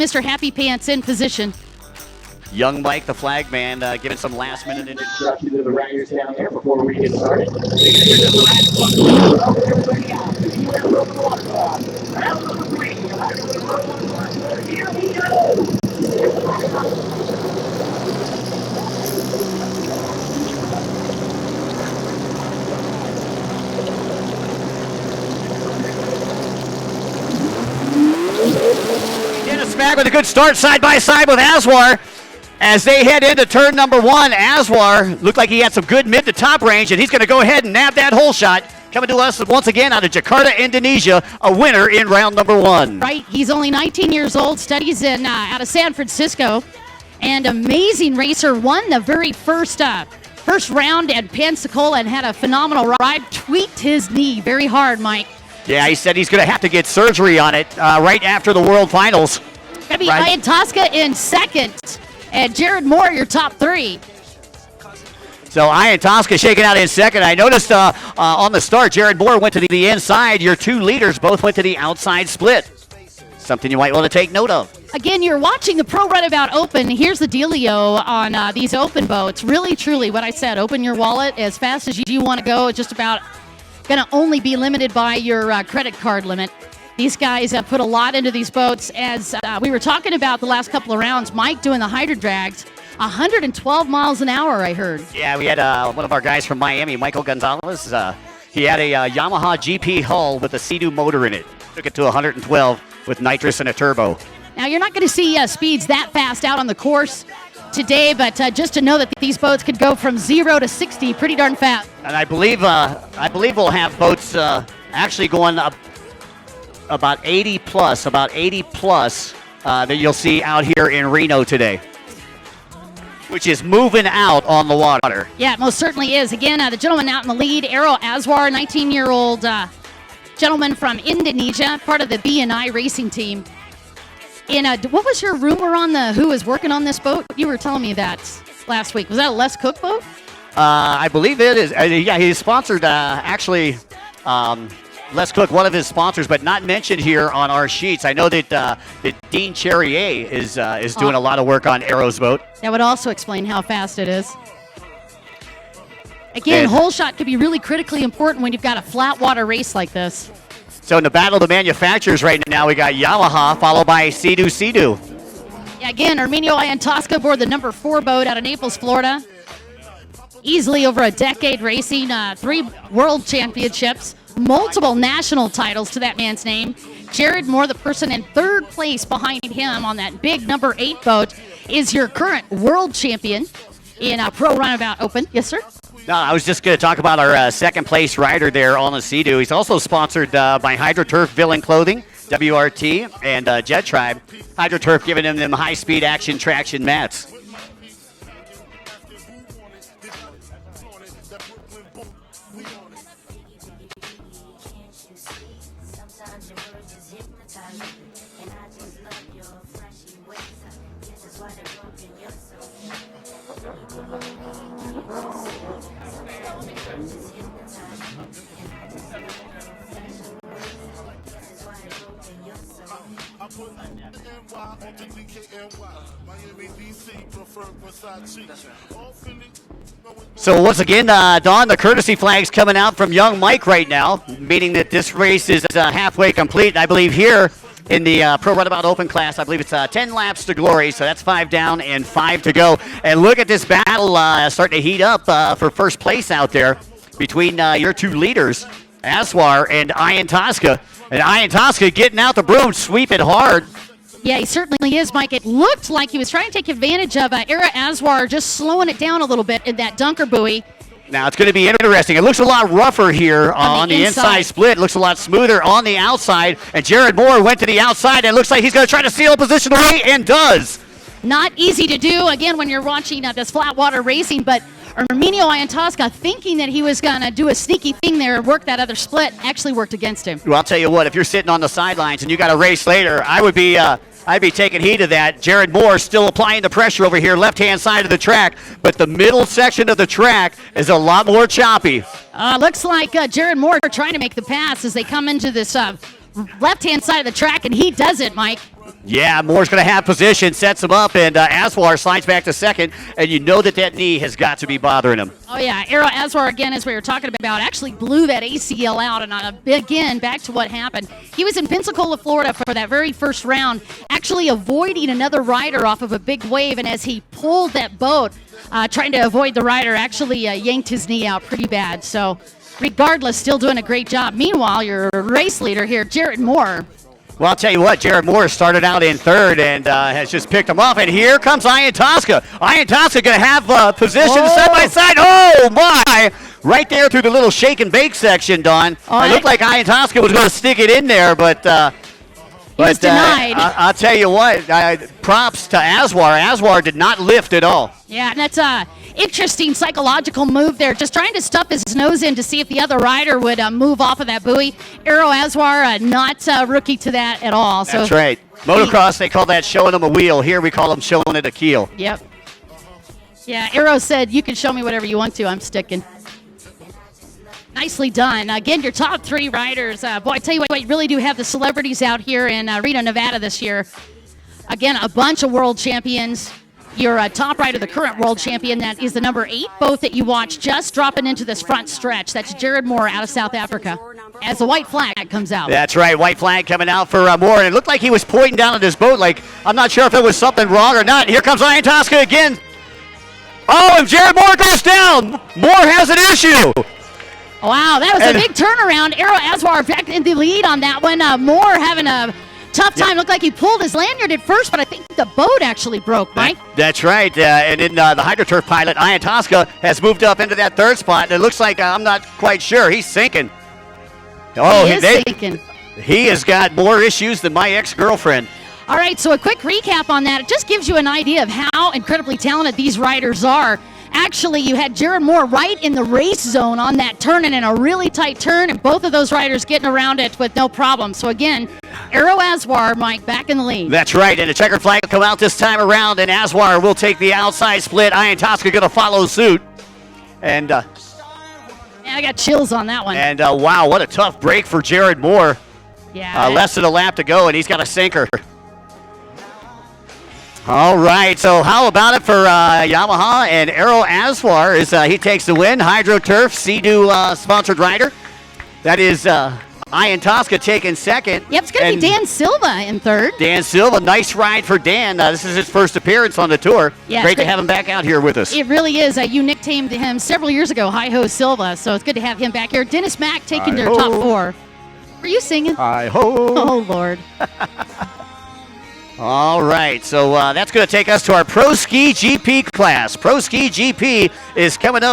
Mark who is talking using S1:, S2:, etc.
S1: Mr. Happy Pants in position.
S2: Young Mike, the flag man, giving some last-minute instructions to the riders down there before we get started. Here we go. Dennis Mack with a good start side by side with Aswar. As they head into turn number one, Aswar looked like he had some good mid to top range, and he's going to go ahead and nab that hole shot. Coming to us once again out of Jakarta, Indonesia, a winner in round number one.
S1: Right, he's only 19 years old, studies in out of San Francisco, and amazing racer. Won the very first round at Pensacola and had a phenomenal ride. Tweaked his knee very hard, Mike.
S2: Yeah, he said he's going to have to get surgery on it right after the World Finals.
S1: Going to be Ian Tosca in second. And Jared Moore, your top three.
S2: So Ian Tosca shaking out in second. I noticed on the start, Jared Moore went to the inside. Your two leaders both went to the outside split. Something you might want to take note of.
S1: Again, you're watching the Pro Runabout Open. Here's the dealio on these open boats. Really, truly, what I said, open your wallet as fast as you want to go. It's just about going to only be limited by your credit card limit. These guys have put a lot into these boats. As we were talking about the last couple of rounds, Mike doing the hydro drags, 112 miles an hour, I heard.
S2: Yeah, we had one of our guys from Miami, Michael Gonzalez. He had a Yamaha GP hull with a Sea-Doo motor in it. Took it to 112 with nitrous and a turbo.
S1: Now, you're not going to see speeds that fast out on the course today, but just to know that these boats could go from 0 to 60 pretty darn fast.
S2: And I believe we'll have boats actually going up about 80 plus that you'll see out here in Reno today, which is moving out on the water.
S1: Yeah, it most certainly is. Again, the gentleman out in the lead, Ero Aswar, 19-year-old gentleman from Indonesia, part of the B&I racing team. And what was your rumor on who was working on this boat? You were telling me that last week. Was that a Les Cook boat?
S2: I believe it is. Yeah, he's sponsored actually. Les Cook, one of his sponsors, but not mentioned here on our sheets. I know that Dean Cherrier is doing a lot of work on Aero's boat.
S1: That would also explain how fast it is. Again, hole shot could be really critically important when you've got a flat water race like this.
S2: So in the battle of the manufacturers right now, we got Yamaha followed by Sea-Doo.
S1: Yeah, again, Arminio Ian Tosca aboard the number 4 boat out of Naples, Florida. Easily over a decade racing, 3 world championships, multiple national titles to that man's name. Jared Moore, the person in third place behind him on that big number 8 boat, is your current world champion in Pro Runabout Open. Yes, sir?
S2: No, I was just going to talk about our second place rider there on the Sea-Doo. He's also sponsored by HydroTurf Villain Clothing, WRT, and Jet Tribe. HydroTurf giving them high-speed action traction mats. So once again, Don, the courtesy flag's coming out from young Mike right now, meaning that this race is halfway complete. I believe here in the Pro Runabout Open class, I believe it's 10 laps to glory, so that's 5 down and 5 to go. And look at this battle starting to heat up for first place out there between your two leaders, Aswar and Ian Tosca. And Ian Tosca getting out the broom, sweeping hard.
S1: Yeah, he certainly is, Mike. It looked like he was trying to take advantage of Era Aswar just slowing it down a little bit in that dunker buoy.
S2: Now it's going to be interesting. It looks a lot rougher here on the inside split. It looks a lot smoother on the outside. And Jared Moore went to the outside, and it looks like he's going to try to steal a position away, and does.
S1: Not easy to do, again, when you're watching this flat water racing, but Arminio Ian Tosca, thinking that he was going to do a sneaky thing there and work that other split, actually worked against him.
S2: Well, I'll tell you what, if you're sitting on the sidelines and you got a race later, I'd be taking heed of that. Jared Moore still applying the pressure over here, left-hand side of the track, but the middle section of the track is a lot more choppy.
S1: Looks like Jared Moore trying to make the pass as they come into this left-hand side of the track, and he does it, Mike.
S2: Yeah, Moore's going to have position, sets him up, and Aswar slides back to second, and you know that knee has got to be bothering him.
S1: Oh, yeah. Arrow Aswar, again, as we were talking about, actually blew that ACL out. And again, back to what happened. He was in Pensacola, Florida for that very first round, actually avoiding another rider off of a big wave. And as he pulled that boat, trying to avoid the rider, actually yanked his knee out pretty bad. So regardless, still doing a great job. Meanwhile, your race leader here, Jared Moore.
S2: Well, I'll tell you what, Jared Moore started out in third and has just picked him off. And here comes Ian Tosca. Ian Tosca going to have position side by side. Oh, my! Right there through the little shake and bake section, Dawn. It looked like Ian Tosca was going to stick it in there, but
S1: he was denied.
S2: I'll tell you what, props to Aswar. Aswar did not lift at all.
S1: Yeah, and that's interesting psychological move there, just trying to stuff his nose in to see if the other rider would move off of that buoy. Arrow Aswar, not rookie to that at all. So
S2: that's right. Motocross, they call that showing them a wheel. Here we call them showing it a keel.
S1: Yep. Yeah, Arrow said, you can show me whatever you want to. I'm sticking. Nicely done. Again, your top three riders. Boy, I tell you what, you really do have the celebrities out here in Reno, Nevada this year. Again, a bunch of world champions. Your top rider, the current world champion, that is the number 8 boat that you watched just dropping into this front stretch. That's Jared Moore out of South Africa as the white flag comes out.
S2: That's right, white flag coming out for Moore. And it looked like he was pointing down at his boat like, I'm not sure if it was something wrong or not. Here comes Ian Tosca again. Oh, and Jared Moore goes down. Moore has an issue.
S1: Wow, that was a big turnaround. Arrow Aswar back in the lead on that one. Moore having a tough time. Looked like he pulled his lanyard at first, but I think the boat actually broke, Mike.
S2: That's right. And then the HydroTurf pilot, Ian Tosca, has moved up into that third spot. And it looks like, I'm not quite sure, he's sinking. Oh,
S1: he is sinking.
S2: He has got more issues than my ex-girlfriend.
S1: All right, so a quick recap on that. It just gives you an idea of how incredibly talented these riders are. Actually, you had Jared Moore right in the race zone on that turn and in a really tight turn, and both of those riders getting around it with no problem. So again, Arrow Aswar, Mike, back in the lead.
S2: That's right, and the checkered flag will come out this time around, and Aswar will take the outside split. Ian Tosca going to follow suit. And
S1: yeah, I got chills on that one.
S2: And wow, what a tough break for Jared Moore.
S1: Yeah.
S2: Less than a lap to go, and he's got a sinker. All right, so how about it for Yamaha and Arrow Aswar as he takes the win. HydroTurf, Sea-Doo sponsored rider. That is Ian Tosca taking second.
S1: Yep, it's going to be Dan Silva in third.
S2: Dan Silva, nice ride for Dan. This is his first appearance on the tour.
S1: Yeah,
S2: great to have him back out here with us.
S1: It really is. You nicknamed him several years ago, Hi-Ho Silva, so it's good to have him back here. Dennis Mack taking their top 4. Were you singing?
S2: Hi-ho.
S1: Oh, Lord.
S2: All right, so that's going to take us to our Pro Ski GP class. Pro Ski GP is coming up.